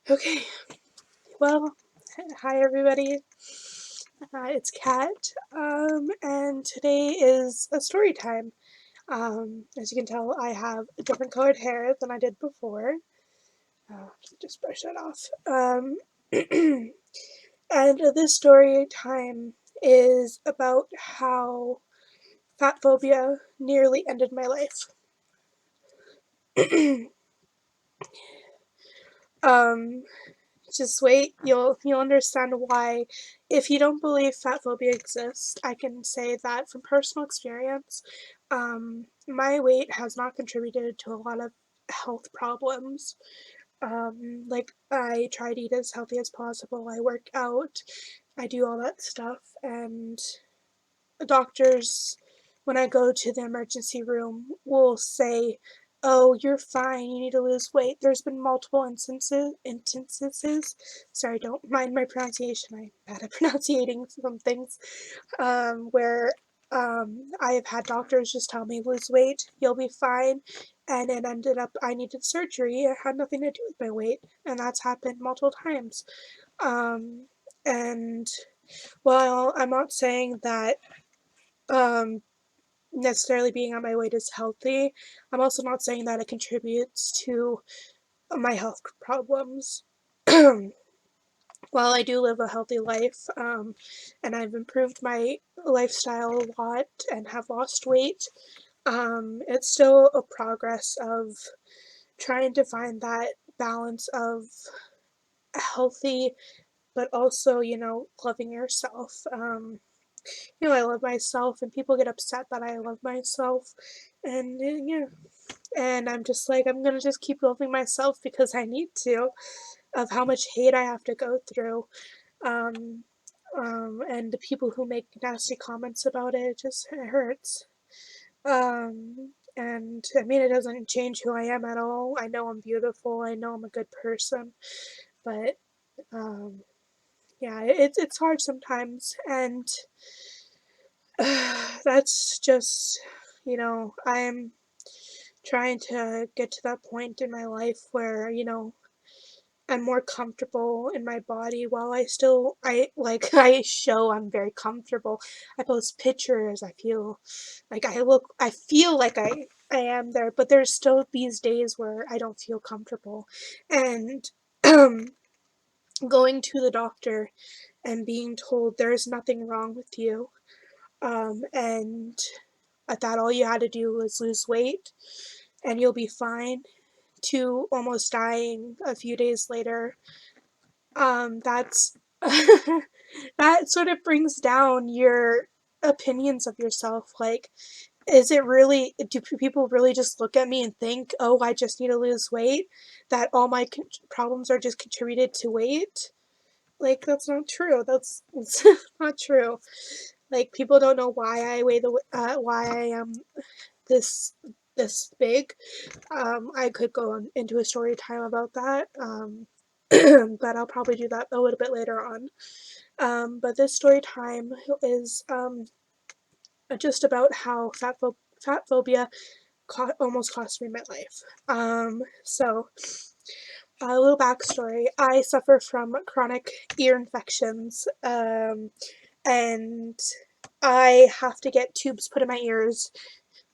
Okay, well, hi everybody. It's Kat, and today is a story time. As you can tell, I have different colored hair than I did before. Just brush that off. And this story time is about how fat phobia nearly ended my life. um, Just wait, you'll understand why. If you don't believe fat phobia exists, I can say that from personal experience, my weight has not contributed to a lot of health problems. Like I try to eat as healthy as possible. I work out, I do all that stuff, and doctors, when I go to the emergency room, will say, "Oh, you're fine. You need to lose weight." There's been multiple instances. Sorry, don't mind my pronunciation. I'm bad at pronouncing some things. Where I have had doctors just tell me, "Lose weight. You'll be fine." And it ended up I needed surgery. It had nothing to do with my weight, and that's happened multiple times. Um, and while I'm not saying that um, necessarily being on my weight is healthy, I'm also not saying that it contributes to my health problems. While I do live a healthy life, and I've improved my lifestyle a lot and have lost weight, it's still a progress of trying to find that balance of healthy, but also, loving yourself. I love myself, and people get upset that I love myself, and yeah, and I'm just like, I'm gonna just keep loving myself because I need to, of how much hate I have to go through, um, and the people who make nasty comments about it, it hurts. And I mean, it doesn't change who I am at all. I know I'm beautiful. I know I'm a good person, but um, yeah, it's hard sometimes, and that's just, I'm trying to get to that point in my life where, I'm more comfortable in my body while I like I show I'm very comfortable. I post pictures, I feel like I am there, but there's still these days where I don't feel comfortable. And going to the doctor and being told there's nothing wrong with you, and I thought all you had to do was lose weight and you'll be fine, to almost dying a few days later. That's that sort of brings down your opinions of yourself. Like, is it really, do people really just look at me and think, oh, I just need to lose weight? That all my problems are just contributed to weight? Like, that's not true. That's not true. Like, people don't know why I weigh why I am this this big. I could go into a story time about that, but I'll probably do that a little bit later on. But this story time is just about how fat phobia almost cost me my life. So a little backstory: I suffer from chronic ear infections, and I have to get tubes put in my ears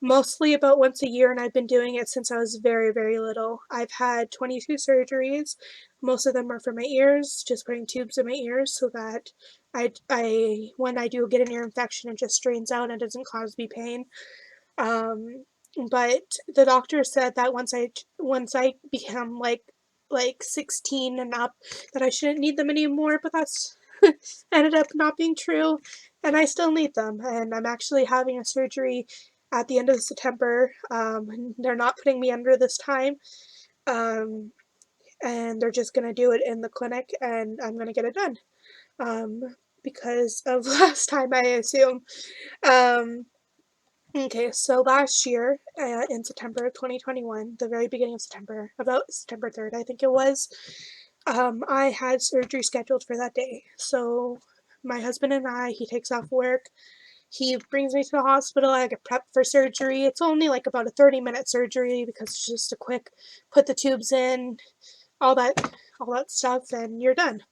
mostly about once a year, and I've been doing it since I was very, very little. I've had 22 surgeries. Most of them are for my ears, just putting tubes in my ears so that when I do get an ear infection, it just drains out and doesn't cause me pain. Um, but the doctor said that once I become like 16 and up, that I shouldn't need them anymore, but that's ended up not being true, and I still need them. And I'm actually having a surgery at the end of September. They're not putting me under this time, um, and they're just gonna do it in the clinic, and I'm gonna get it done, because of last time, I assume. Um, Okay, so last year, in September of 2021, the very beginning of September, about September 3rd, I think it was, I had surgery scheduled for that day. So my husband and he takes off work. He brings me to the hospital. I get prepped for surgery. It's only like about a 30-minute surgery because it's just a quick put the tubes in, all that stuff, and you're done.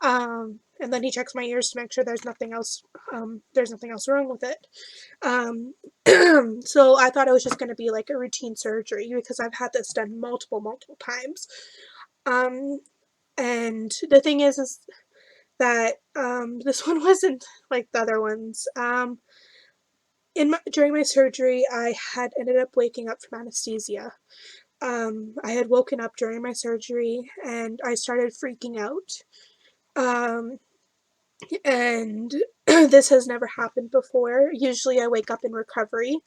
And then he checks my ears to make sure there's nothing else wrong with it. Um, so I thought it was just going to be like a routine surgery because I've had this done multiple times. Um, and the thing is that this one wasn't like the other ones. During my surgery, I had ended up waking up from anesthesia. I had woken up during my surgery and I started freaking out. Um, and this has never happened before. Usually I wake up in recovery.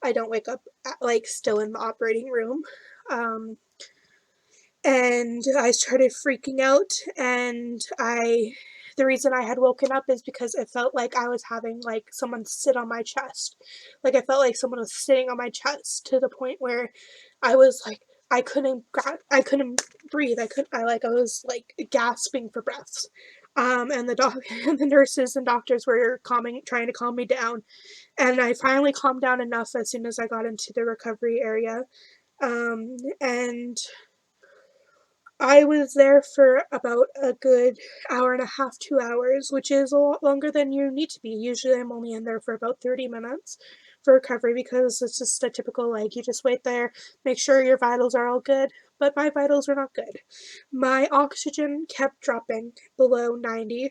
I don't wake up like still in the operating room. Um, and I started freaking out, and the reason I had woken up is because it felt like I was having like someone sit on my chest. Like I felt like someone was sitting on my chest to the point where I was like I couldn't breathe. I was like gasping for breaths. And and the nurses and doctors were trying to calm me down, and I finally calmed down enough as soon as I got into the recovery area. And I was there for about a good hour and a half, 2 hours, which is a lot longer than you need to be. Usually I'm only in there for about 30 minutes for recovery because it's just a typical, like, you just wait there, make sure your vitals are all good. But my vitals were not good. My oxygen kept dropping below 90.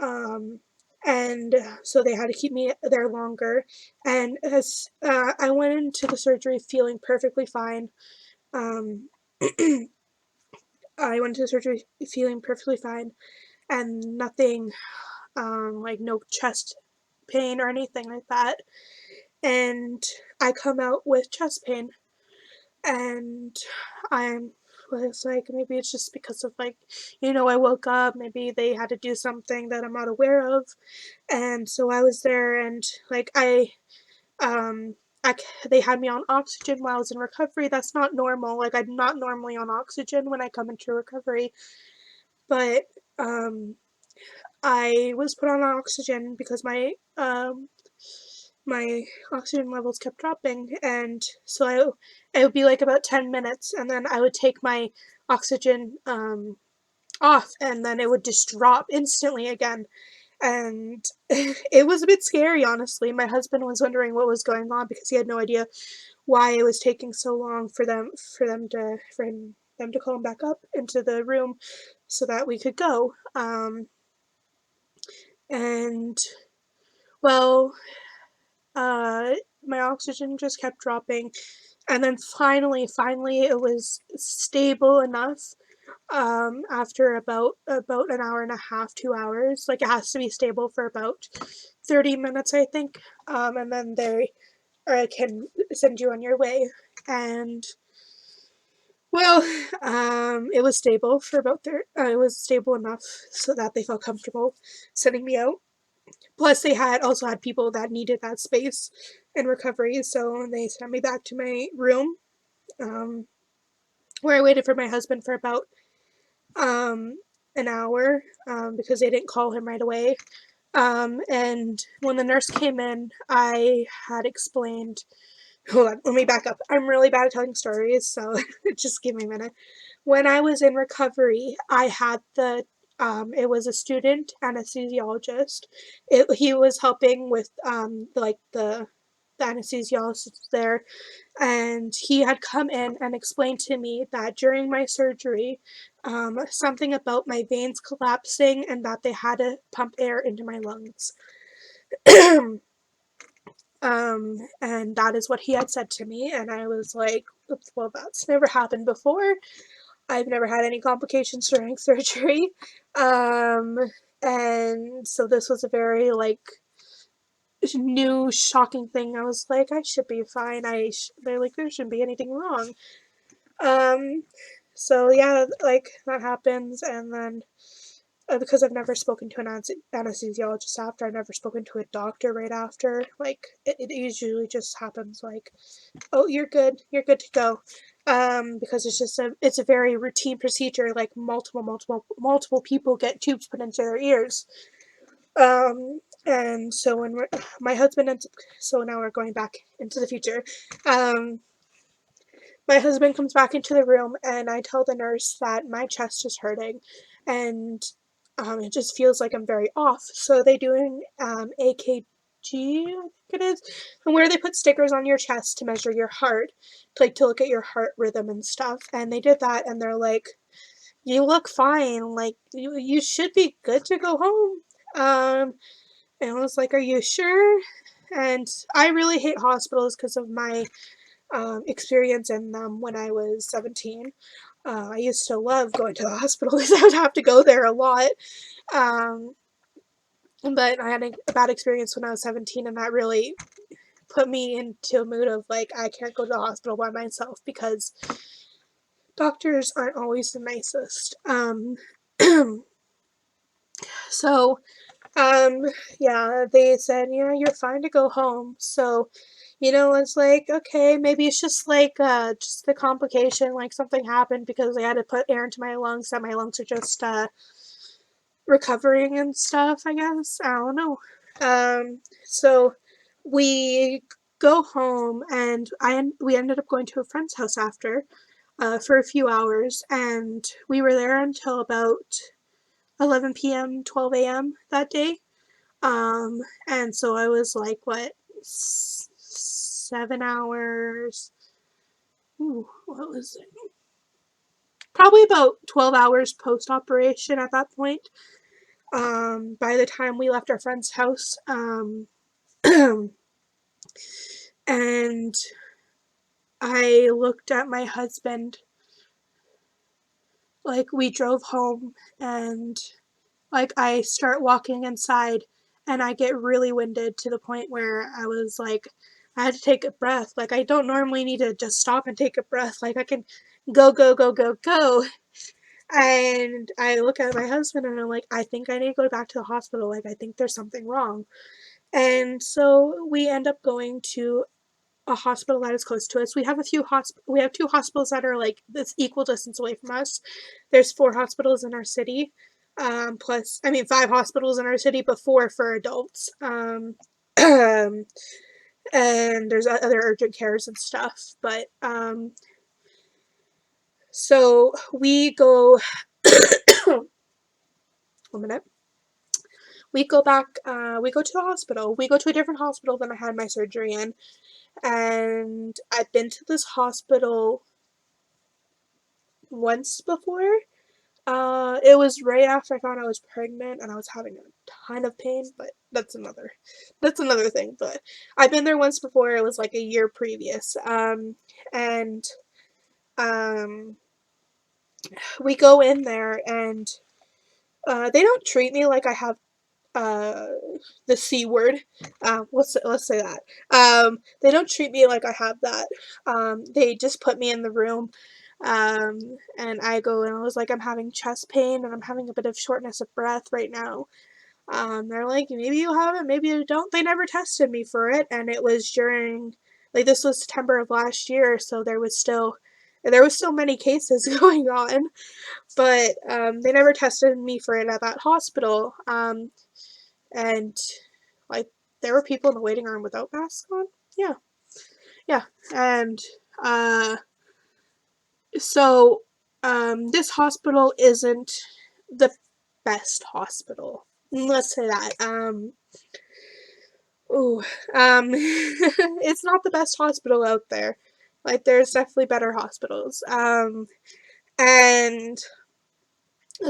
Um, and so they had to keep me there longer. And as I went into the surgery feeling perfectly fine. Um, I went to surgery feeling perfectly fine and nothing, like no chest pain or anything like that. And I come out with chest pain, and I was like, maybe it's just because of like, I woke up, maybe they had to do something that I'm not aware of. And so I was there, and like um, they had me on oxygen while I was in recovery. That's not normal. Like I'm not normally on oxygen when I come into recovery, but um, I was put on oxygen because my oxygen levels kept dropping, and so it would be like about 10 minutes, and then I would take my oxygen off, and then it would just drop instantly again. And it was a bit scary, honestly. My husband was wondering what was going on because he had no idea why it was taking so long for them to call him back up into the room so that we could go. And well, uh, my oxygen just kept dropping, and then finally, it was stable enough. After about an hour and a half, 2 hours, like it has to be stable for about 30 minutes, I think. And then they can send you on your way. And well, it was stable for it was stable enough so that they felt comfortable sending me out. Plus, they had also had people that needed that space in recovery, so they sent me back to my room, um, where I waited for my husband for about um, an hour because they didn't call him right away. And when the nurse came in, I had explained. Hold on, let me back up. I'm really bad at telling stories, so just give me a minute. When I was in recovery, I had it was a student anesthesiologist. He was helping with the anesthesiologist there, and he had come in and explained to me that during my surgery, something about my veins collapsing and that they had to pump air into my lungs. And that is what he had said to me, and I was like, well, that's never happened before. I've never had any complications during surgery. Um, and so this was a very like new, shocking thing. I was like, I should be fine. They're like, there shouldn't be anything wrong. Um, so yeah, like that happens, and then because I've never spoken to an anesthesiologist after, I've never spoken to a doctor right after. Like it usually just happens. Like, oh, you're good to go. Because it's a very routine procedure. Like multiple people get tubes put into their ears. And so my husband ends up, so now we're going back into the future. Um, my husband comes back into the room, and I tell the nurse that my chest is hurting, and it just feels like I'm very off. So they do an AKG, I think it is, and where they put stickers on your chest to measure your heart, to look at your heart rhythm and stuff. And they did that, and they're like, "You look fine. Like you should be good to go home." And I was like, "Are you sure?" And I really hate hospitals because of my experience in them when I was 17. I used to love going to the hospital because I would have to go there a lot. Um, but I had a bad experience when I was 17, and that really put me into a mood of like, I can't go to the hospital by myself because doctors aren't always the nicest. So yeah, they said, yeah, you're fine to go home. So, it's like, okay, maybe it's just the complication, like something happened because they had to put air into my lungs, that my lungs are just recovering and stuff, I guess. I don't know. So we go home, and we ended up going to a friend's house after for a few hours, and we were there until about 11 p.m., 12 a.m. that day. And so I was like, what, 7 hours? Ooh, what was it? Probably about 12 hours post operation at that point. By the time we left our friend's house, and I looked at my husband, like, we drove home, and like, I start walking inside, and I get really winded to the point where I was like, I had to take a breath. Like, I don't normally need to just stop and take a breath. Like, I can go, go, go, go, go. And I look at my husband, and I'm like, I think I need to go back to the hospital. Like, I think there's something wrong. And so we end up going to a hospital that is close to us. We have two hospitals that are like this equal distance away from us. There's 4 hospitals in our city. Plus, I mean, 5 hospitals in our city, but 4 for adults. And there's other urgent cares and stuff. But so we go. 1 minute. We go back. We go to the hospital. We go to a different hospital than I had my surgery in, and I've been to this hospital once before. It was right after I found I was pregnant, and I was having a ton of pain, but that's another thing. But I've been there once before. It was like a year previous. And um, we go in there, and they don't treat me like I have uh the C word. Let's say that. They don't treat me like I have that. They just put me in the room. And I go, and I was like, I'm having chest pain, and I'm having a bit of shortness of breath right now. They're like, maybe you have it, maybe you don't. They never tested me for it, and it was during, like, this was September of last year, so there was still many cases going on, but they never tested me for it at that hospital. And like, there were people in the waiting room without masks on. Yeah, yeah, and uh, so this hospital isn't the best hospital. Let's say that. Ooh, it's not the best hospital out there. Like, there's definitely better hospitals. And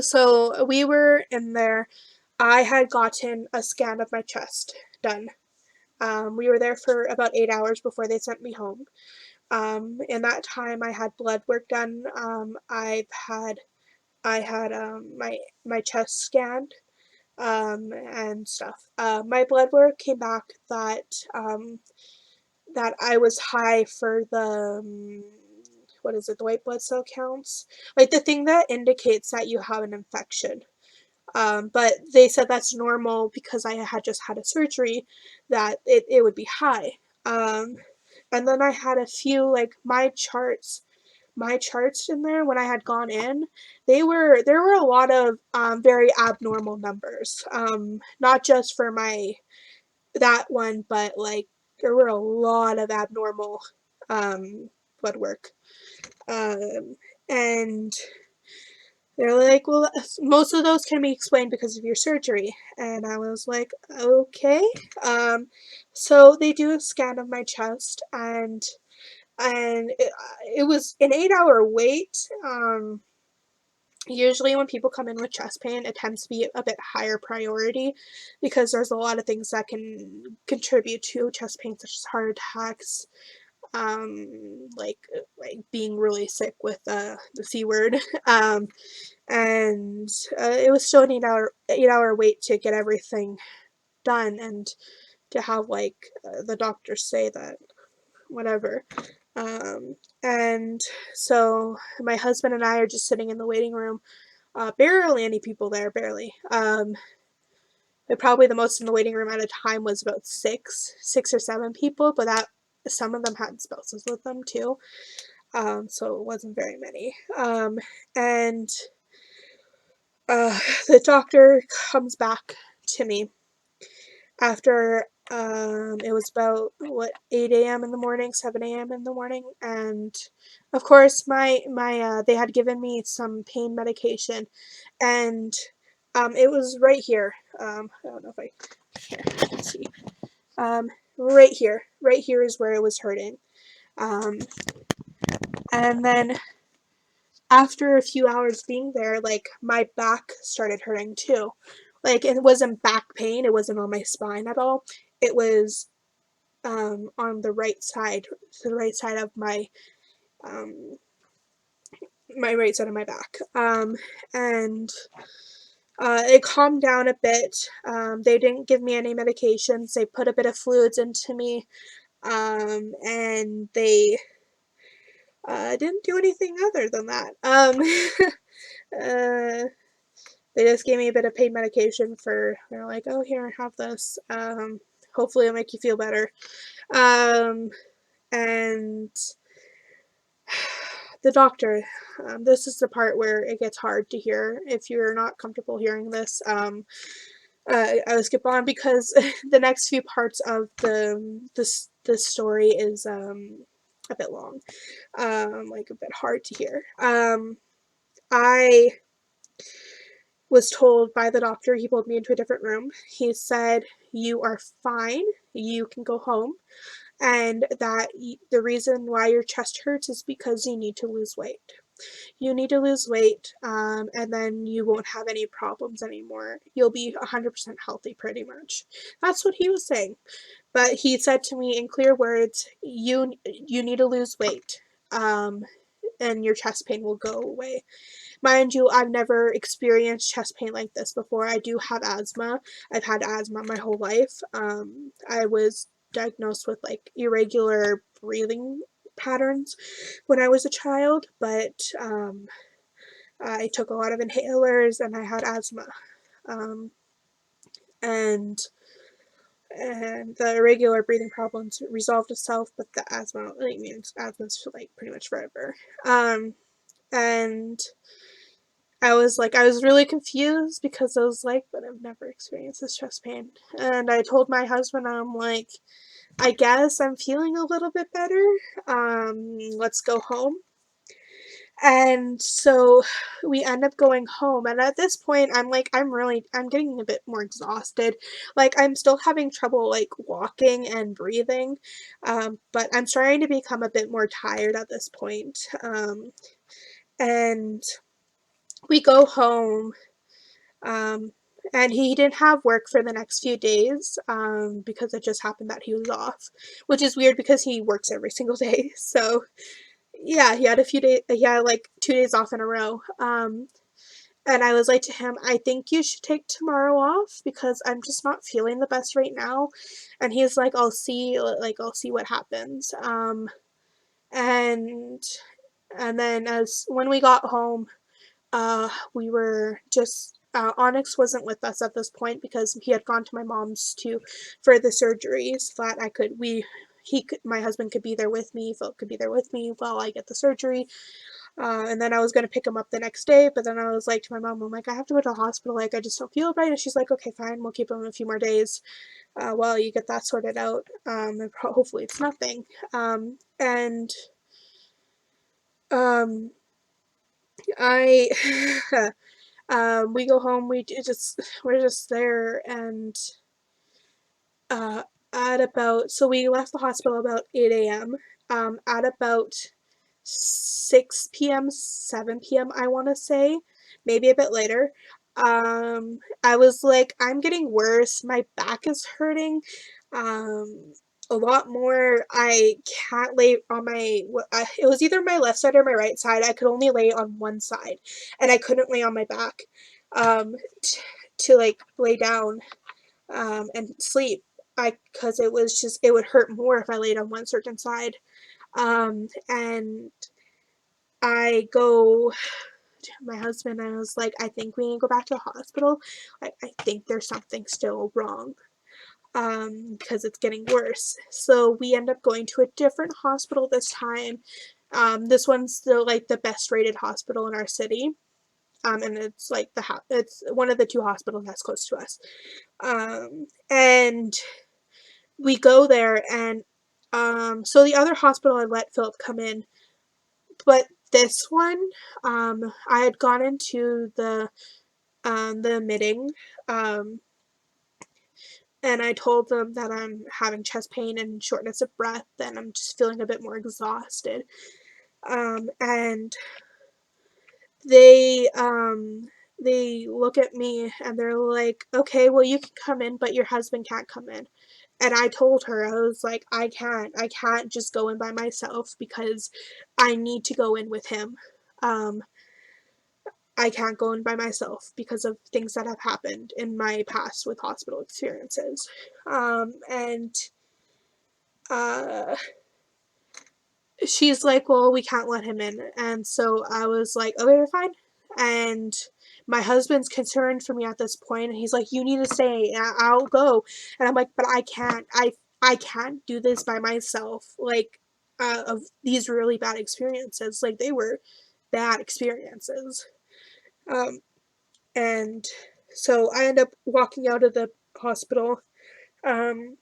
so we were in there. I had gotten a scan of my chest done. We were there for about 8 hours before they sent me home. In that time, I had blood work done. I had my chest scanned, and stuff. My blood work came back that I was high for the what is it? The white blood cell counts, like the thing that indicates that you have an infection. But they said that's normal because I had just had a surgery, that it would be high. Um, and then I had a few, like, my charts in there when I had gone in. There were a lot of very abnormal numbers. Not just for that one, but like there were a lot of abnormal um blood work. And they're like, well, most of those can be explained because of your surgery. And I was like, okay. Um, so they do a scan of my chest, and it was an 8-hour wait. Usually when people come in with chest pain, it tends to be a bit higher priority because there's a lot of things that can contribute to chest pain, such as heart attacks, like being really sick with the C word. And it was still an 8-hour wait to get everything done and to have like the doctors say that whatever. And so my husband and I are just sitting in the waiting room. Barely any people there, barely. But probably the most in the waiting room at a time was about six or seven people, but that some of them had spouses with them too. So it wasn't very many. And uh, the doctor comes back to me after it was about what 8 a.m. in the morning, 7 a.m. in the morning, and of course my they had given me some pain medication, and it was right here. I don't know if I can see. Um, right here is where it was hurting. Um, and then after a few hours being there, like my back started hurting too. Like it wasn't back pain, it wasn't on my spine at all. It was on the right side, to the right side of um, my right side of my back. And it calmed down a bit. They didn't give me any medications. They put a bit of fluids into me, and they didn't do anything other than that. Uh, they just gave me a bit of pain medication for, they're like, oh, here, have this. Hopefully it'll make you feel better. And the doctor, this is the part where it gets hard to hear if you're not comfortable hearing this. I will skip on because the next few parts of this story is a bit long, like a bit hard to hear. I was told by the doctor, he pulled me into a different room. He said, "You are fine. You can go home." And that the reason why your chest hurts is because you need to lose weight. You need to lose weight, and then you won't have any problems anymore. You'll be 100% healthy pretty much. That's what he was saying. But he said to me in clear words, you need to lose weight, and your chest pain will go away. Mind you, I've never experienced chest pain like this before. I do have asthma. I've had asthma my whole life. I was diagnosed with like irregular breathing patterns when I was a child, but I took a lot of inhalers and I had asthma. Um, and and the irregular breathing problems resolved itself, but the asthma, like, means asthma's for like pretty much forever. And I was really confused because I was like, but I've never experienced this chest pain. And I told my husband, I'm like, I guess I'm feeling a little bit better. Let's go home. And so we end up going home. And at this point, I'm getting a bit more exhausted. Like, I'm still having trouble, like, walking and breathing. But I'm starting to become a bit more tired at this point. And we go home. Um, and he didn't have work for the next few days because it just happened that he was off, which is weird because he works every single day. So yeah, he had a few days. He had like 2 days off in a row. And I was like to him, I think you should take tomorrow off because I'm just not feeling the best right now. And he's like, I'll see what happens. And and then as when we got home, we were just Onyx wasn't with us at this point because he had gone to my mom's to for the surgery so that my husband could be there with me, Philip could be there with me while I get the surgery. And then I was gonna pick him up the next day, but then I was like to my mom, I'm like, I have to go to the hospital, like I just don't feel right. And she's like, okay, fine, we'll keep him a few more days while you get that sorted out. And hopefully it's nothing. And Um, I we go home. We're just there, and uh, at about so we left the hospital about 8 a.m. At about 6 p.m., 7 p.m., I want to say, maybe a bit later. I was like, I'm getting worse. My back is hurting. Um, a lot more. I can't lay on it was either my left side or my right side. I could only lay on one side, and I couldn't lay on my back, um, to like lay down, and sleep. Because it would hurt more if I laid on one certain side. And I go to my husband and I was like, I think we need to go back to the hospital. I think there's something still wrong. Because it's getting worse. So we end up going to a different hospital this time. This one's the best rated hospital in our city. And it's like it's one of the two hospitals that's close to us. And we go there, and so the other hospital I let Philip come in, but this one, I had gone into the admitting, um, and I told them that I'm having chest pain and shortness of breath, and I'm just feeling a bit more exhausted. And they they look at me and they're like, okay, well, you can come in, but your husband can't come in. And I told her, I was like, I can't just go in by myself because I need to go in with him. Um, I can't go in by myself because of things that have happened in my past with hospital experiences. And uh, she's like, well, we can't let him in. And so I was like, okay, fine. And my husband's concerned for me at this point, and he's like, you need to stay. I'll go. And I'm like, but I can't. I can't do this by myself. Like, of these really bad experiences. Like, they were bad experiences. Um, and so I end up walking out of the hospital. Um,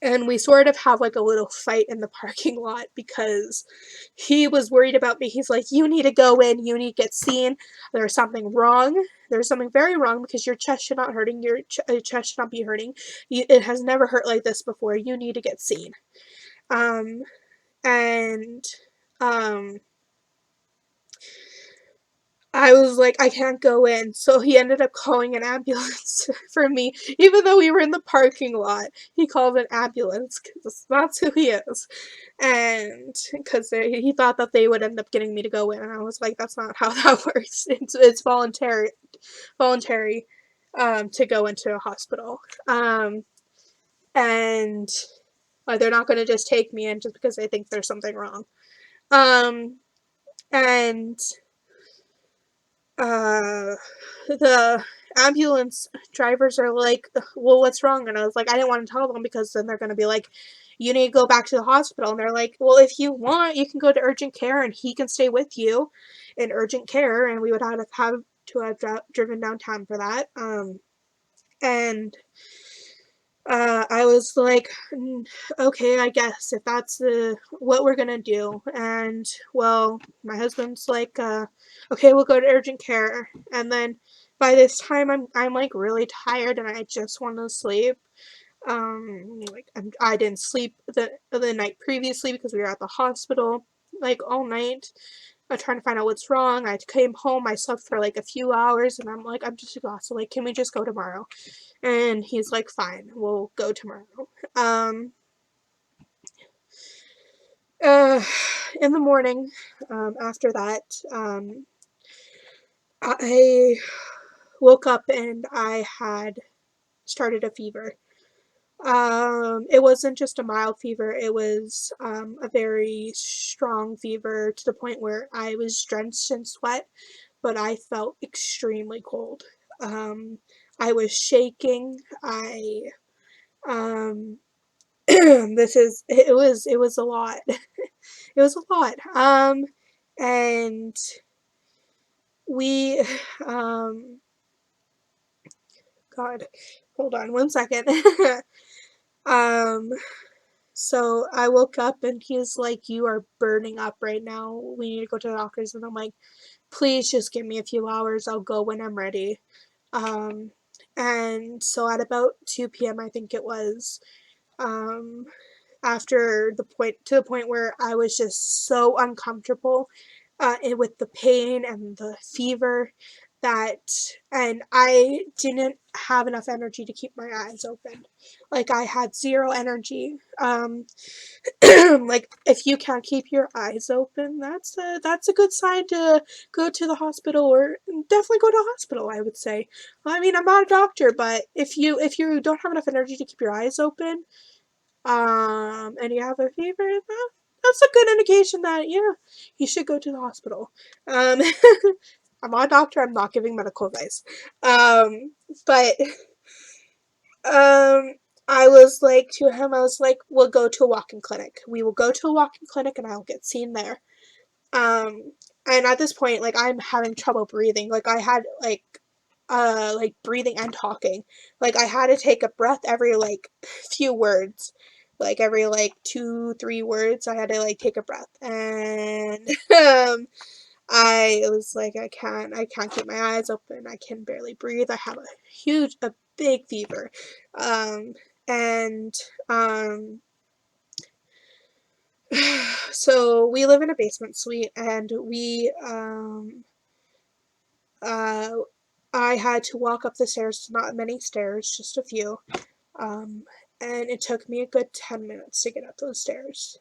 and we sort of have like a little fight in the parking lot because he was worried about me. He's like, you need to go in, you need to get seen. There's something wrong. There's something very wrong because your chest should not hurting. Your chest should not be hurting. It has never hurt like this before. You need to get seen. Um, and um, I was like, I can't go in. So he ended up calling an ambulance for me. Even though we were in the parking lot, he called an ambulance because that's who he is. And because he thought that they would end up getting me to go in. And I was like, that's not how that works. It's voluntary, to go into a hospital. And they're not going to just take me in just because they think there's something wrong. And uh, the ambulance drivers are like, well, what's wrong? And I was like, I didn't want to tell them because then they're going to be like, you need to go back to the hospital. And they're like, well, if you want, you can go to urgent care and he can stay with you in urgent care. And we would have driven downtown for that. And I was like, okay, I guess if that's what we're gonna do. And well, my husband's like, okay, we'll go to urgent care. And then by this time, I'm like really tired and I just want to sleep. I didn't sleep the night previously because we were at the hospital like all night. Trying to find out what's wrong. I came home. I slept for like a few hours, and I'm like, I'm just exhausted. Like, can we just go tomorrow? And he's like, fine, we'll go tomorrow. Um, uh, in the morning, after that, I woke up and I had started a fever. It wasn't just a mild fever, it was a very strong fever to the point where I was drenched in sweat, but I felt extremely cold. Um, I was shaking. Um, it was a lot. It was a lot. And we, um, God, hold on one second. um, So I woke up and he's like, "You are burning up right now. We need to go to the doctors." And I'm like, "Please just give me a few hours. I'll go when I'm ready." Um, and so at about 2 p.m., I think it was, um, after the point where I was just so uncomfortable with the pain and the fever that, and I didn't have enough energy to keep my eyes open. Like I had zero energy. Like if you can't keep your eyes open, that's a good sign to go to the hospital, or definitely go to the hospital, I would say. I mean, I'm not a doctor, but if you don't have enough energy to keep your eyes open, and you have a fever, that's a good indication that, yeah, you should go to the hospital. Um, I'm not a doctor. I'm not giving medical advice. But um, I was like to him, I was like, we'll go to a walk-in clinic. We will go to a walk-in clinic, and I'll get seen there. Um, and at this point, like I'm having trouble breathing. Like I had like breathing and talking. Like I had to take a breath every like few words. Like every like 2, 3 words, I had to like take a breath. And I was like, I can't keep my eyes open. I can barely breathe. I have a big fever. Um, and so we live in a basement suite, and uh, I had to walk up the stairs, not many stairs, just a few. Um, and it took me a good 10 minutes to get up those stairs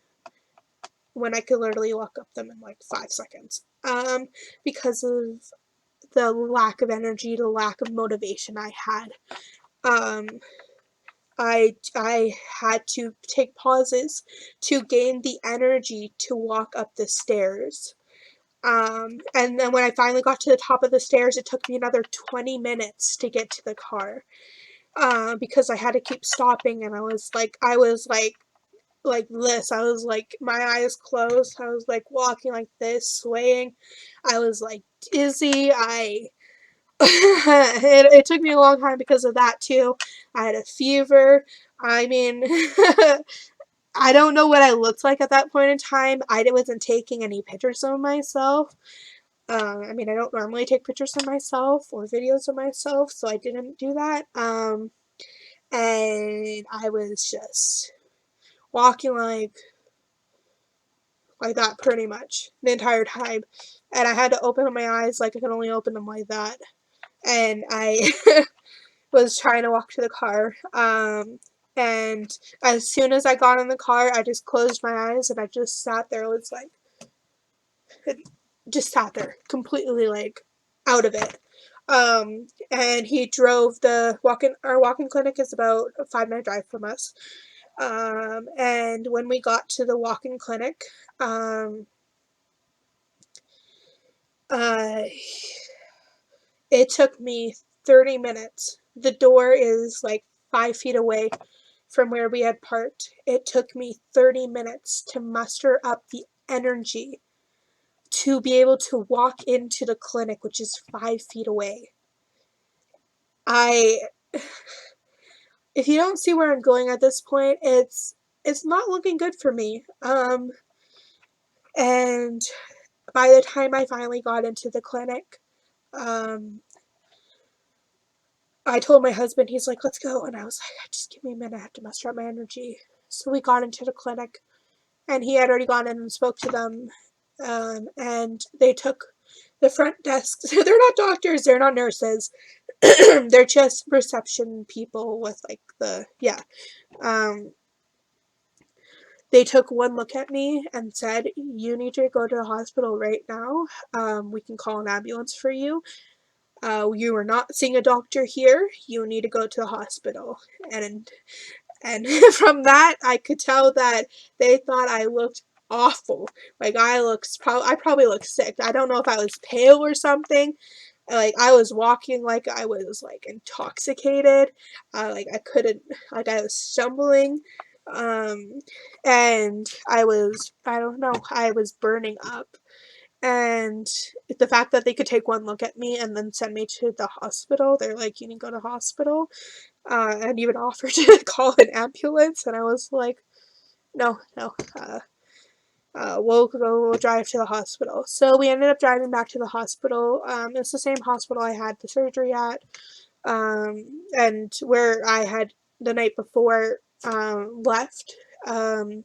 when I could literally walk up them in like 5 seconds. Because of the lack of energy, the lack of motivation I had. Um, I had to take pauses to gain the energy to walk up the stairs. And then when I finally got to the top of the stairs, it took me another 20 minutes to get to the car. Because I had to keep stopping, and I was like this. I was like, my eyes closed. I was like walking like this, swaying. I was like dizzy. It took me a long time because of that too. I had a fever. I mean, I don't know what I looked like at that point in time. I wasn't taking any pictures of myself. I mean, I don't normally take pictures of myself or videos of myself, so I didn't do that. And I was just walking like that pretty much the entire time. And I had to open my eyes like I could only open them like that. And I was trying to walk to the car. And as soon as I got in the car, I just closed my eyes and I just sat there. It was like, just sat there, completely like out of it. And he drove our walk-in clinic is about a 5 minute drive from us. And when we got to the walk-in clinic, uh, it took me 30 minutes. The door is like 5 feet away from where we had parked. It took me 30 minutes to muster up the energy to be able to walk into the clinic, which is 5 feet away. I, if you don't see where I'm going at this point, it's not looking good for me. And by the time I finally got into the clinic, um, I told my husband, he's like, let's go. And I was like, just give me a minute, I have to muster up my energy. So we got into the clinic, and he had already gone in and spoke to them. And they took the front desk. They're not doctors, they're not nurses. They're just reception people with like yeah. Um, they took one look at me and said, you need to go to the hospital right now. We can call an ambulance for you. You are not seeing a doctor here. You need to go to the hospital. And from that, I could tell that they thought I looked awful. Like I probably looked sick. I don't know if I was pale or something. Like I was walking like I was like intoxicated. Like I couldn't, like I was stumbling. Um, and I don't know, I was burning up. And the fact that they could take one look at me and then send me to the hospital, they're like, you need to go to hospital, and even offered to call an ambulance. And I was like, no, no. We'll drive to the hospital. So we ended up driving back to the hospital. It's the same hospital I had the surgery at, and where I had the night before left. And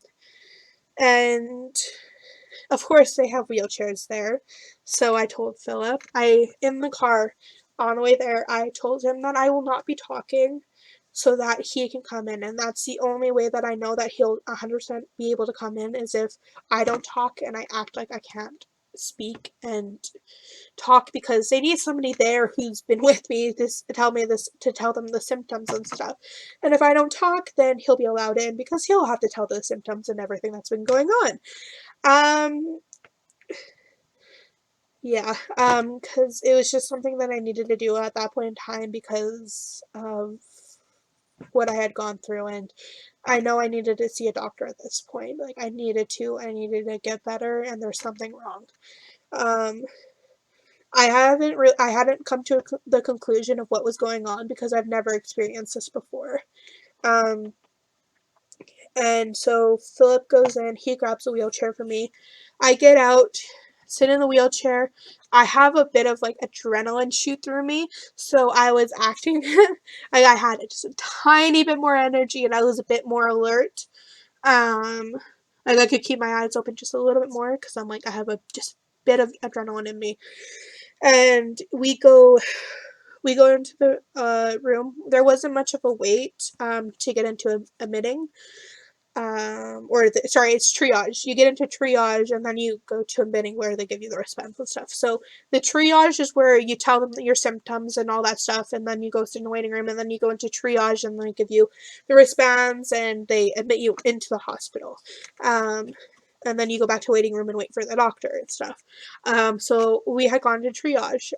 of course, they have wheelchairs there. So I told Philip, in the car on the way there, I told him that I will not be talking so that he can come in. And that's the only way that I know that he'll 100% be able to come in is if I don't talk and I act like I can't speak and talk, because they need somebody there who's been with me to tell them the symptoms and stuff. And if I don't talk, then he'll be allowed in because he'll have to tell the symptoms and everything that's been going on. Um, yeah, because it was just something that I needed to do at that point in time because of what I had gone through, and I know I needed to see a doctor at this point. Like, I needed to get better, and there's something wrong. Um, I hadn't come to the conclusion of what was going on because I've never experienced this before. Um, And so Philip goes in, he grabs a wheelchair for me. I get out, sit in the wheelchair. I have a bit of like adrenaline shoot through me, so I was acting like I had just a tiny bit more energy and I was a bit more alert. Um, like I could keep my eyes open just a little bit more because I'm like I have a just bit of adrenaline in me. And we go into the room. There wasn't much of a wait to get into admitting, sorry, it's triage. You get into triage and then you go to admitting where they give you the wristbands and stuff. So the triage is where you tell them your symptoms and all that stuff, and then you go sit in the waiting room, and then you go into triage and they give you the wristbands and they admit you into the hospital. Um, and then you go back to waiting room and wait for the doctor and stuff. So we had gone to triage.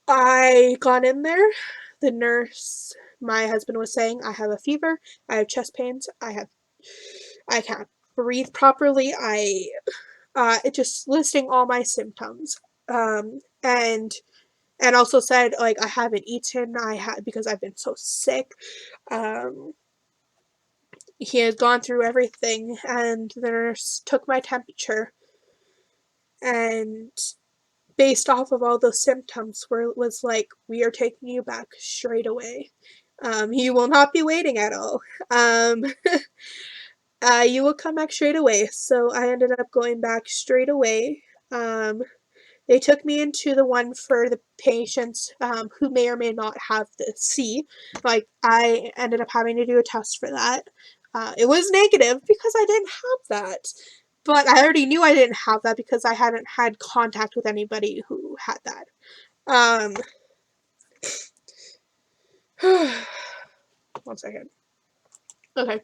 I got in there. The nurse, my husband was saying, I have a fever, I have chest pains, I can't breathe properly. It just listing all my symptoms. And also said like I haven't eaten. I had because I've been so sick. Um, he had gone through everything, and the nurse took my temperature, and based off of all those symptoms, was like, we are taking you back straight away. You will not be waiting at all. Um, you will come back straight away. So I ended up going back straight away. Um, they took me into the one for the patients who may or may not have the C. Like, I ended up having to do a test for that. It was negative because I didn't have that. But I already knew I didn't have that because I hadn't had contact with anybody who had that. Um, 1 second. Okay.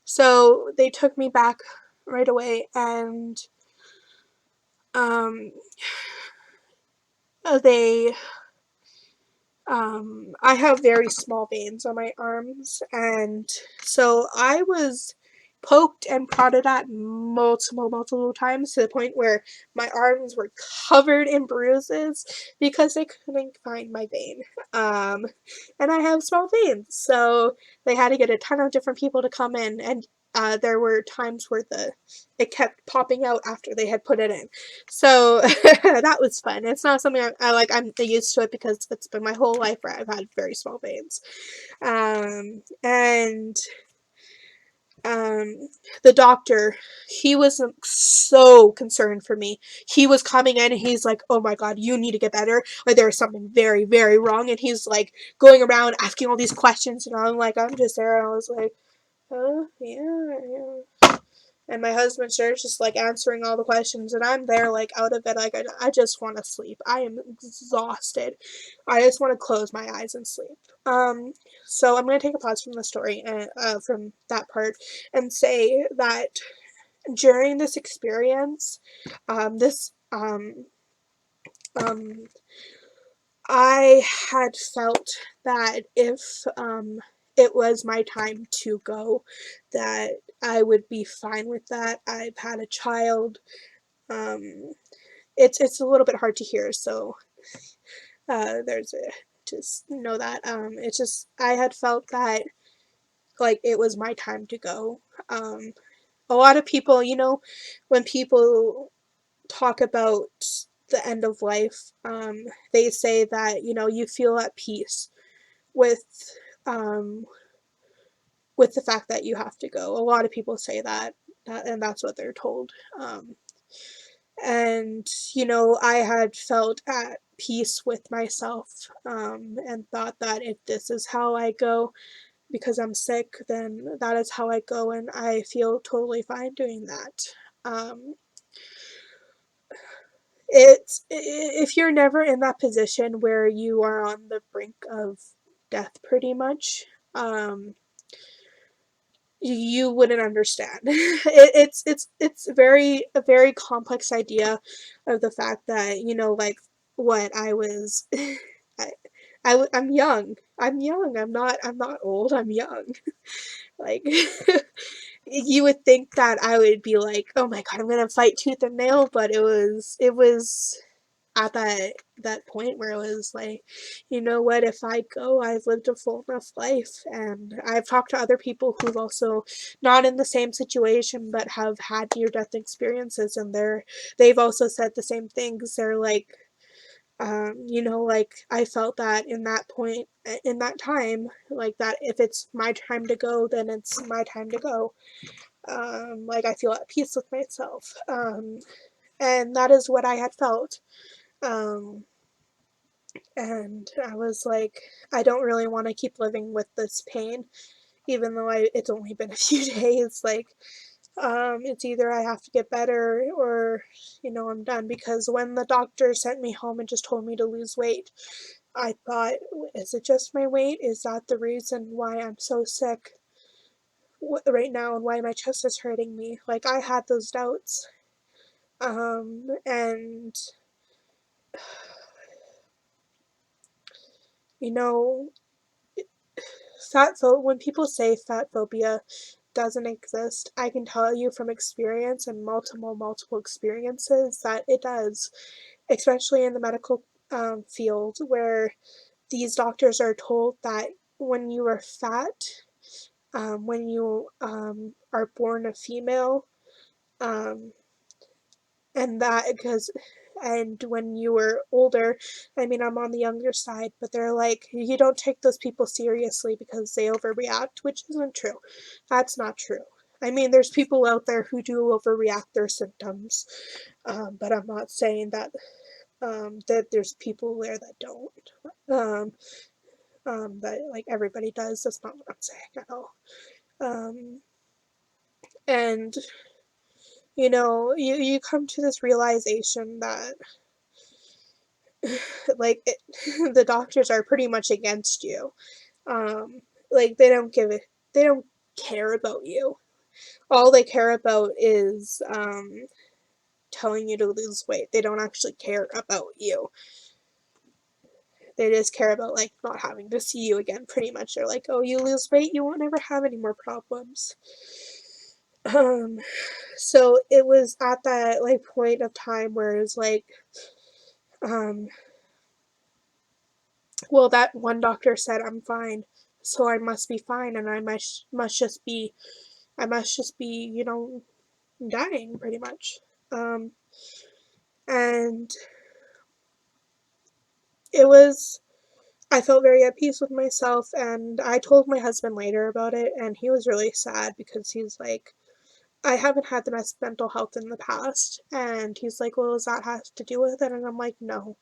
So they took me back right away, and um, they I have very small veins on my arms, and so I was poked and prodded at multiple times to the point where my arms were covered in bruises because they couldn't find my vein. Um, and I have small veins, so they had to get a ton of different people to come in, and there were times where it kept popping out after they had put it in. So that was fun. It's not something I like. I'm used to it because it's been my whole life where I've had very small veins. And um, the doctor, he was so concerned for me. He was coming in and he's like, "Oh my God, you need to get better. Like there's something very, very wrong." And he's like going around asking all these questions, and I'm just there. And I was like, "Oh yeah." And my husband starts just like answering all the questions, and I'm there like out of bed, like I just want to sleep. I am exhausted. I just want to close my eyes and sleep. So I'm gonna take a pause from the story and from that part and say that during this experience, this um, I had felt that if it was my time to go, that I would be fine with that. I've had a child. Um, it's a little bit hard to hear, so there's a just know that it's just I had felt that like it was my time to go. A lot of people, when people talk about the end of life, they say that, you feel at peace with um, with the fact that you have to go. A lot of people say that, and that's what they're told. And I had felt at peace with myself, and thought that if this is how I go because I'm sick, then that is how I go, and I feel totally fine doing that. Um, it's if you're never in that position where you are on the brink of death, pretty much, you wouldn't understand. It's very a very complex idea of the fact that, like, what I was I, I'm young. I'm not old. I'm young. Like, you would think that I would be like, oh my god, I'm gonna fight tooth and nail, but it was at that point where it was like, you know what, if I go, I've lived a full enough life. And I've talked to other people who've also not in the same situation but have had near death experiences, and they've also said the same things. They're like, like, I felt that in that point, in that time, like, that if it's my time to go, then it's my time to go. Like, I feel at peace with myself. And that is what I had felt. Um, and I was like, I don't really want to keep living with this pain, even though it's only been a few days. Like, it's either I have to get better or, I'm done. Because when the doctor sent me home and just told me to lose weight, I thought, is it just my weight? Is that the reason why I'm so sick right now and why my chest is hurting me? Like, I had those doubts. And, you know, when people say fat phobia doesn't exist, I can tell you from experience and multiple experiences that it does, especially in the medical field, where these doctors are told that when you are fat, when you are born a female, um, and that because and when you were older, I mean, I'm on the younger side, but they're like, you don't take those people seriously because they overreact, which isn't true. That's not true. I mean, there's people out there who do overreact their symptoms, but I'm not saying that there's people there that don't. Um, that, like, everybody does. That's not what I'm saying at all. Um, and you come to this realization that, like, the doctors are pretty much against you. Like, they don't care about you. All they care about is telling you to lose weight. They don't actually care about you. They just care about, like, not having to see you again, pretty much. They're like, oh, you lose weight, you won't ever have any more problems. Um, so it was at that, like, point of time where it's like, um, well, that one doctor said I'm fine, so I must be fine, and I must just be, dying, pretty much. Um, and it was, I felt very at peace with myself, and I told my husband later about it, and he was really sad because he's like, I haven't had the best mental health in the past, and he's like, well, does that have to do with it? And I'm like, no,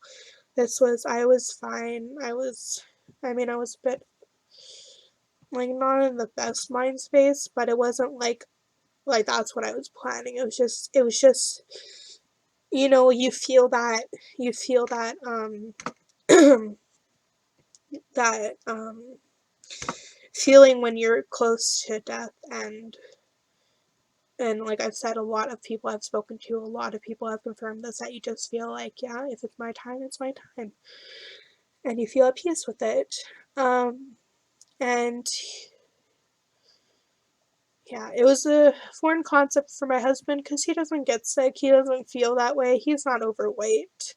I was fine. I mean, I was a bit, like, not in the best mind space, but it wasn't like that's what I was planning. It was just, you feel that feeling when you're close to death. And like I've said, a lot of people I've spoken to, a lot of people have confirmed this, that you just feel like, yeah, if it's my time, it's my time. And you feel at peace with it. And yeah, it was a foreign concept for my husband because he doesn't get sick. He doesn't feel that way. He's not overweight.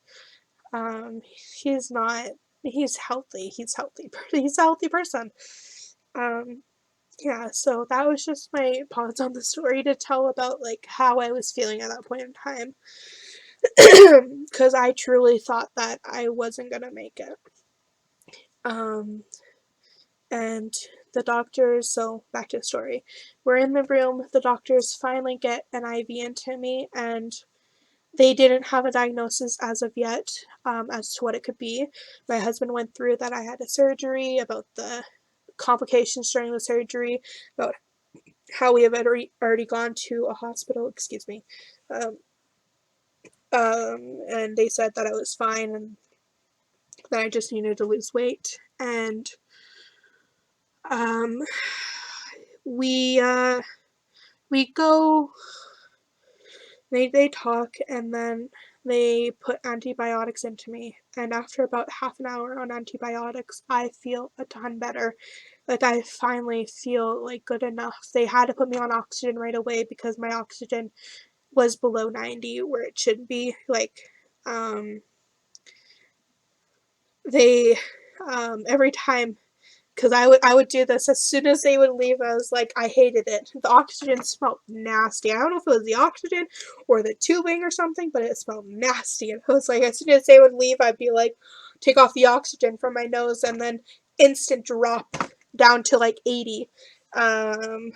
Um, he's not. He's healthy. He's healthy. He's a healthy person. Um, yeah, so that was just my pause on the story to tell about like how I was feeling at that point in time. Because I truly thought that I wasn't gonna make it. Um, and the doctors, so back to the story. We're in the room, the doctors finally get an IV into me, and they didn't have a diagnosis as of yet, as to what it could be. My husband went through that I had a surgery, about the complications during the surgery, about how we have already gone to a hospital, excuse me, um, and they said that I was fine and that I just needed to lose weight. And um, we we go, they talk, and then they put antibiotics into me. And after about half an hour on antibiotics, I feel a ton better. Like, I finally feel like good enough. They had to put me on oxygen right away because my oxygen was below 90, where it should be. Like, um, they, every time, because I would do this as soon as they would leave. I was like, I hated it. The oxygen smelled nasty. I don't know if it was the oxygen or the tubing or something, but it smelled nasty. And I was like, as soon as they would leave, I'd be like, take off the oxygen from my nose, and then instant drop down to like 80. Um,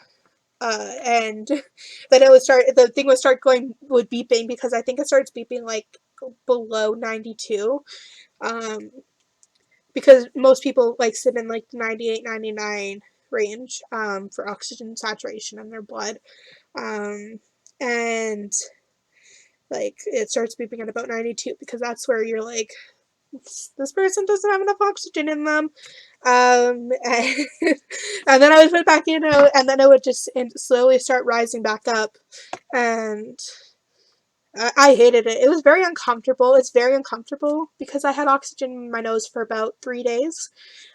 and then the thing would start would beeping, because I think it starts beeping like below 92. Um, because most people like sit in like 98, 99 range, for oxygen saturation in their blood. Um, and like it starts beeping at about 92, because that's where you're like, this person doesn't have enough oxygen in them. And, and then I would put it back in, and then it would just slowly start rising back up. And I hated it. It was very uncomfortable. It's very uncomfortable because I had oxygen in my nose for about 3 days.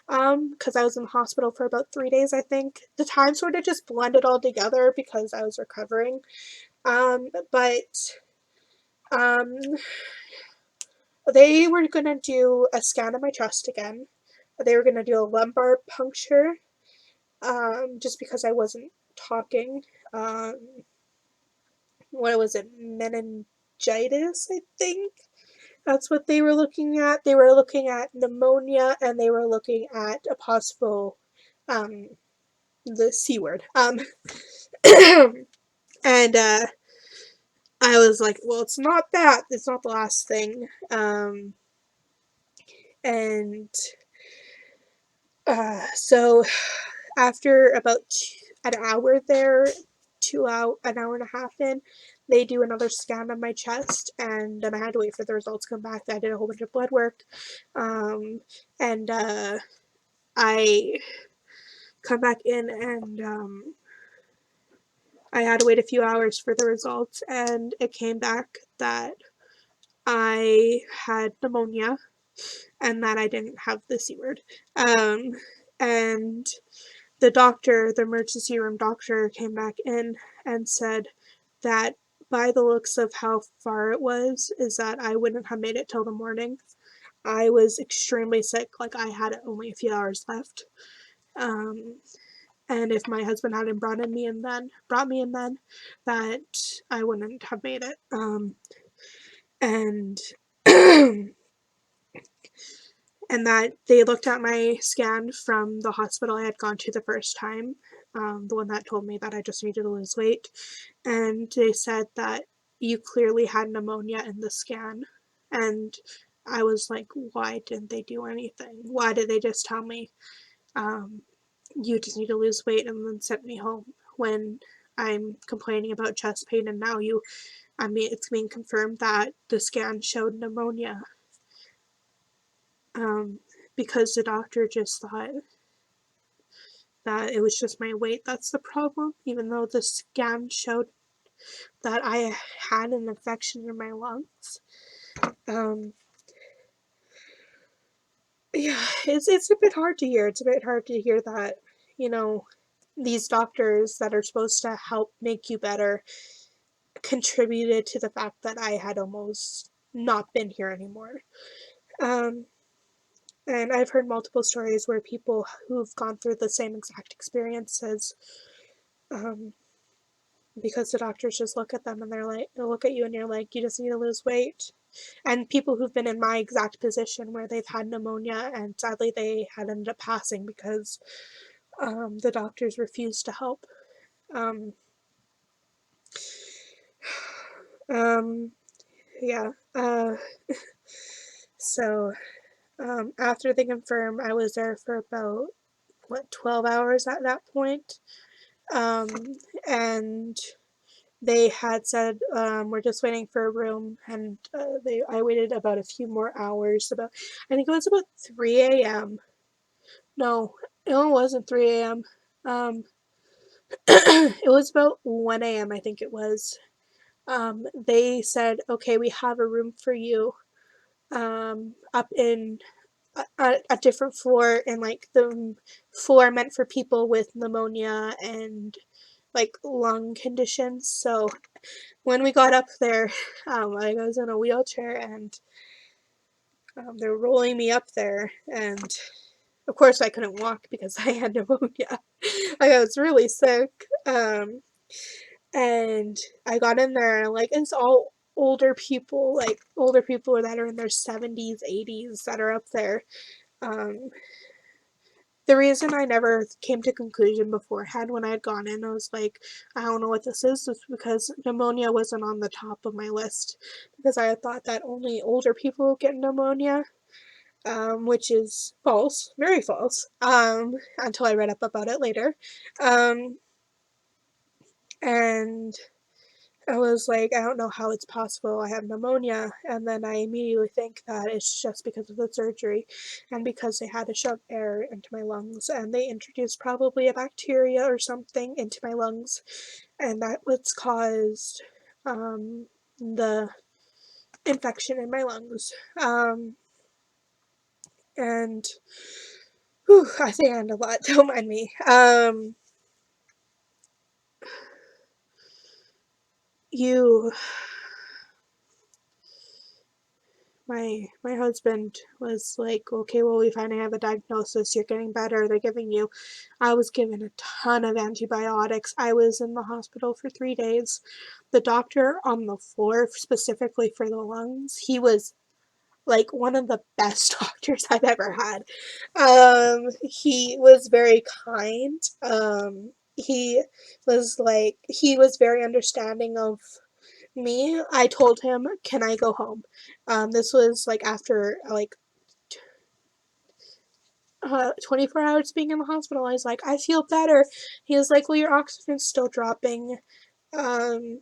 Because I was in the hospital for about 3 days, I think. The time sort of just blended all together because I was recovering. But um, they were gonna do a scan of my chest again. They were gonna do a lumbar puncture, just because I wasn't talking. What was it? Meningitis, I think. That's what they were looking at. They were looking at pneumonia, and they were looking at a possible, um, the C word. And I was like, well, it's not that. It's not the last thing. And so after about an hour there, an hour and a half in, they do another scan of my chest, and then I had to wait for the results to come back. I did a whole bunch of blood work, and I come back in, and I had to wait a few hours for the results, and it came back that I had pneumonia and that I didn't have the C word. And the emergency room doctor, came back in and said that by the looks of how far it was, is that I wouldn't have made it till the morning. I was extremely sick, like I had only a few hours left. Um, and if my husband hadn't brought me in then, that I wouldn't have made it. And and that they looked at my scan from the hospital I had gone to the first time, the one that told me that I just needed to lose weight, and they said that you clearly had pneumonia in the scan. And I was like, why didn't they do anything? Why did they just tell me, um, you just need to lose weight, and then send me home when I'm complaining about chest pain, and now it's being confirmed that the scan showed pneumonia. Because the doctor just thought that it was just my weight that's the problem, even though the scan showed that I had an infection in my lungs. Um, yeah, it's a bit hard to hear. It's a bit hard to hear that, you know, these doctors that are supposed to help make you better contributed to the fact that I had almost not been here anymore. Um, And I've heard multiple stories where people who've gone through the same exact experiences, um, because the doctors just look at them and they'll look at you and you're like, you just need to lose weight. And people who've been in my exact position where they've had pneumonia and sadly they had ended up passing because the doctors refused to help. Um, um, yeah. So after they confirmed, I was there for about, 12 hours at that point. Um, and they had said, we're just waiting for a room, and I waited about a few more hours. I think it was about 3 a.m. No, it wasn't 3 a.m. It was about 1 a.m. I think it was. They said, okay, we have a room for you up in a different floor, in like the floor meant for people with pneumonia and like lung conditions. So when we got up there, I was in a wheelchair and they were rolling me up there, and of course I couldn't walk because I had pneumonia. Like, I was really sick. And I got in there and like it's all older people that are in their 70s, 80s that are up there. Um, the reason I never came to conclusion beforehand when I had gone in, I was like, I don't know what this is because pneumonia wasn't on the top of my list, because I had thought that only older people get pneumonia, which is false, very false, until I read up about it later. Um, and I was like, I don't know how it's possible I have pneumonia. And then I immediately think that it's just because of the surgery and because they had to shove air into my lungs and they introduced probably a bacteria or something into my lungs. And that what's caused the infection in my lungs. And whew, I think I had a lot, don't mind me. You my husband was like, okay, well, we finally have a diagnosis, you're getting better, they're giving you, I was given a ton of antibiotics. I was in the hospital for 3 days. The doctor on the floor specifically for the lungs, he was like one of the best doctors I've ever had. He was very kind. He was very understanding of me. I told him, "Can I go home?" This was like after 24 hours being in the hospital. I was like, "I feel better." He was like, "Well, your oxygen's still dropping. Um,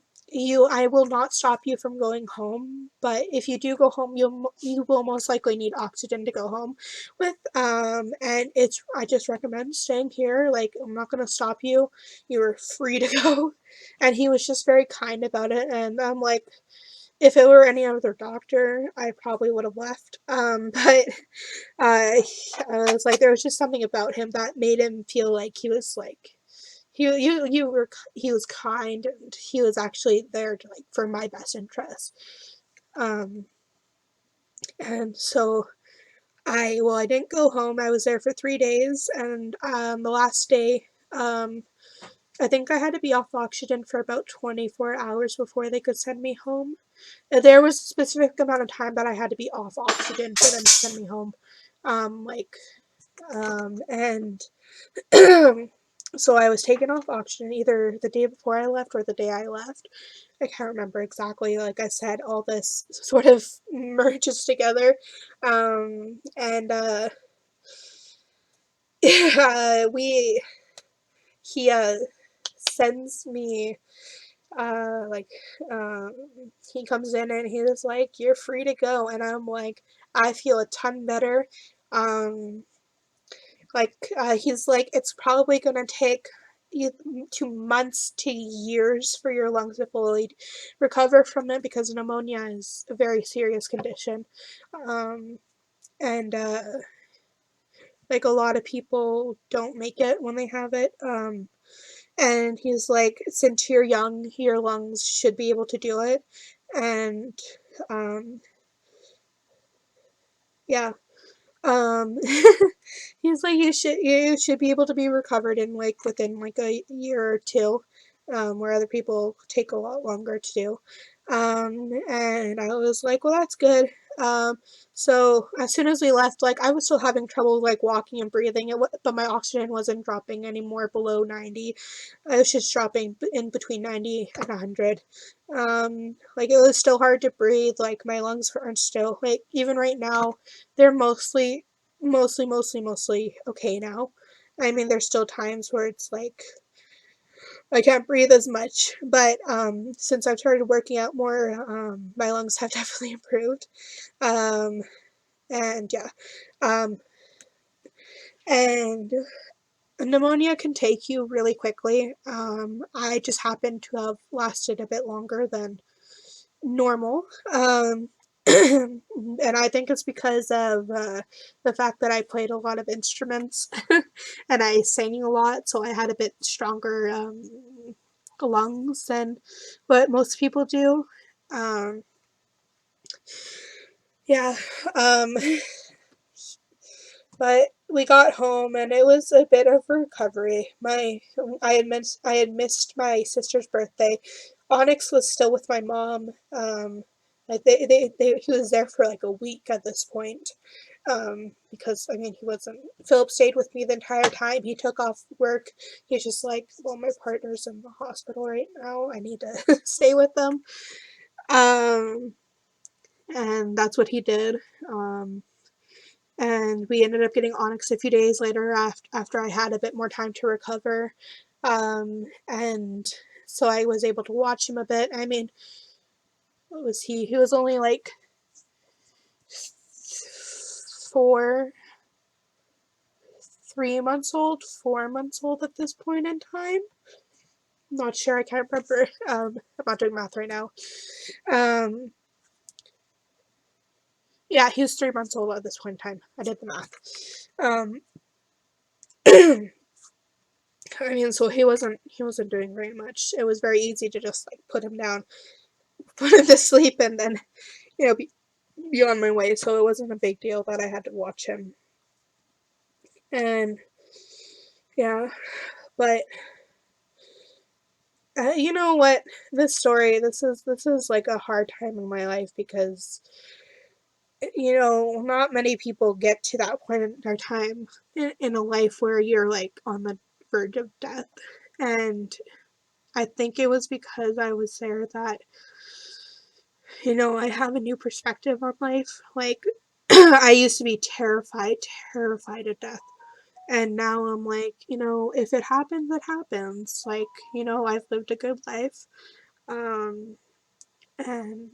I will not stop you from going home, but if you do go home, you will most likely need oxygen to go home with. And I just recommend staying here. Like, I'm not gonna stop you. You are free to go." And he was just very kind about it. And I'm like, if it were any other doctor, I probably would have left. But I was like, there was just something about him that made him feel like he was like he was kind and he was actually there to like for my best interest. Um, and so I didn't go home. I was there for 3 days, and the last day, I think I had to be off oxygen for about 24 hours before they could send me home. There was a specific amount of time that I had to be off oxygen for them to send me home. Like, and so I was taken off oxygen either the day before I left or the day I left. I can't remember exactly. Like I said, all this sort of merges together. And we he sends me like um he comes in and he's like, "You're free to go," and I'm like, I feel a ton better. Um, he's like, "It's probably gonna take you 2 months to years for your lungs to fully recover from it because pneumonia is a very serious condition." Um, and like a lot of people don't make it when they have it. And he's like, "Since you're young, your lungs should be able to do it." And um, yeah, Um, he's like, you should be able to be recovered in like within like a year or two, where other people take a lot longer to do. And I was like, well, that's good. Um, so as soon as we left, like I was still having trouble like walking and breathing, but my oxygen wasn't dropping anymore below 90. I was just dropping in between 90 and 100. Like it was still hard to breathe. Like my lungs aren't still like even right now, they're mostly okay now. I mean, there's still times where it's like I can't breathe as much, but since I've started working out more, my lungs have definitely improved. Um, and yeah, um, and pneumonia can take you really quickly. I just happen to have lasted a bit longer than normal. And I think it's because of the fact that I played a lot of instruments and I sang a lot, so I had a bit stronger lungs than what most people do. Um, yeah, um, but we got home and it was a bit of a recovery. I had missed my sister's birthday. Onyx was still with my mom. Like he was there for like a week at this point. Because I mean he wasn't Philip stayed with me the entire time. He took off work. He's just like, well, my partner's in the hospital right now. I need to stay with them. Um, and that's what he did. Um, and we ended up getting Onyx a few days later after I had a bit more time to recover. And so I was able to watch him a bit. I mean, what was he? He was only like 4, 3 months old, 4 months old at this point in time. Not sure, I can't remember. I'm not doing math right now. Um, yeah, he was 3 months old at this point in time. I did the math. Um, I mean, so he wasn't doing very much. It was very easy to just like put him down, put him to sleep, and then be on my way. So it wasn't a big deal that I had to watch him. And yeah, but you know what? This is like a hard time in my life because not many people get to that point in their time in a life where you're like on the verge of death. And I think it was because I was there that I have a new perspective on life. Like, I used to be terrified of death. And now I'm like, if it happens, it happens. Like, I've lived a good life. Um, and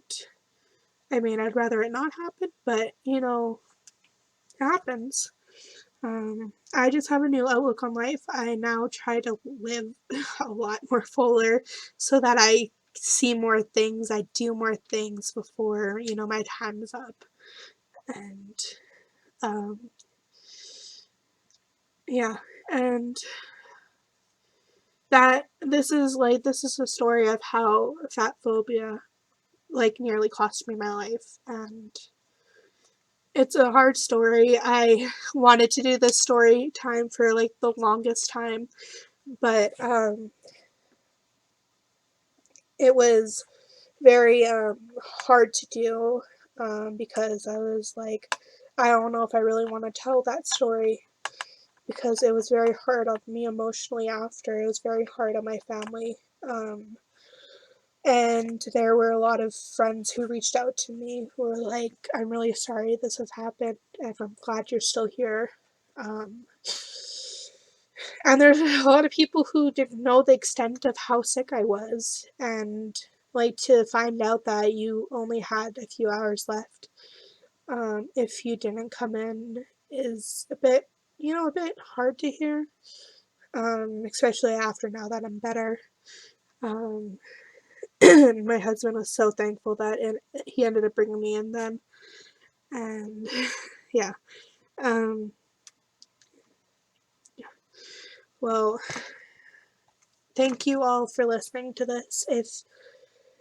I mean, I'd rather it not happen, but, it happens. I just have a new outlook on life. I now try to live a lot more fuller so that I see more things, I do more things before, my time is up. And um, yeah, and this is a story of how fat phobia like nearly cost me my life, and it's a hard story. I wanted to do this story time for like the longest time, but it was very hard to do because I was like, I don't know if I really want to tell that story because it was very hard on me emotionally after. It was very hard on my family. And there were a lot of friends who reached out to me who were like, I'm really sorry this has happened, and I'm glad you're still here. Um, and there's a lot of people who didn't know the extent of how sick I was, and like to find out that you only had a few hours left if you didn't come in is a bit hard to hear, especially after now that I'm better. Um, my husband was so thankful that he ended up bringing me in then, and yeah. Um, well, thank you all for listening to this. If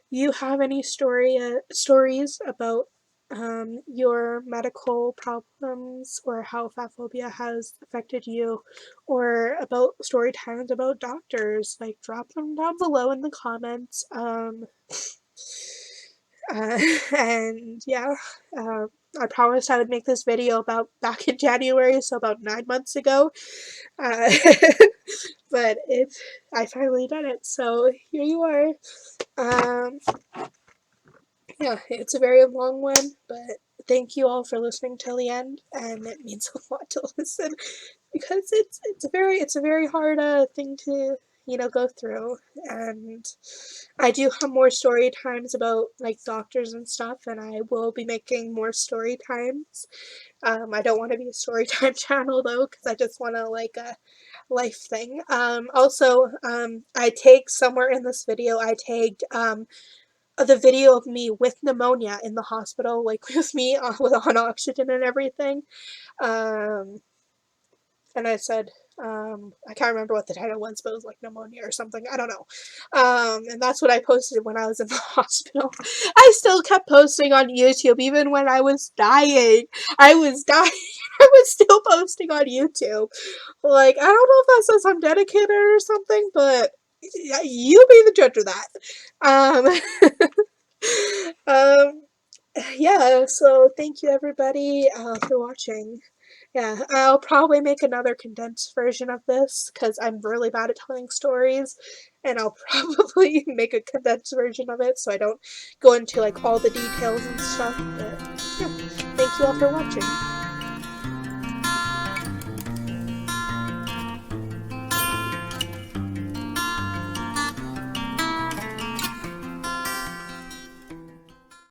you have any stories about your medical problems or how fat phobia has affected you, or about story times about doctors, like drop them down below in the comments. Uh, and yeah, I promised I would make this video about back in January, so about 9 months ago. Uh, but I finally done it, so here you are. Um, yeah, it's a very long one, but thank you all for listening till the end, and it means a lot to listen because it's a very hard thing to go through, and I do have more story times about like doctors and stuff, and I will be making more story times. I don't want to be a story time channel though, because I just want to like a life thing. Also, I tagged somewhere in this video. I tagged the video of me with pneumonia in the hospital, like with me on oxygen and everything. Um, and I said, I can't remember what the title was, but it was like pneumonia or something. I don't know. And that's what I posted when I was in the hospital. I still kept posting on YouTube, even when I was dying. I was dying. I was still posting on YouTube. Like, I don't know if that says I'm dedicated or something, but you be the judge of that. Um, yeah, so thank you everybody for watching. Yeah, I'll probably make another condensed version of this because I'm really bad at telling stories, and I'll probably make a condensed version of it so I don't go into like all the details and stuff. But yeah, thank you all for watching.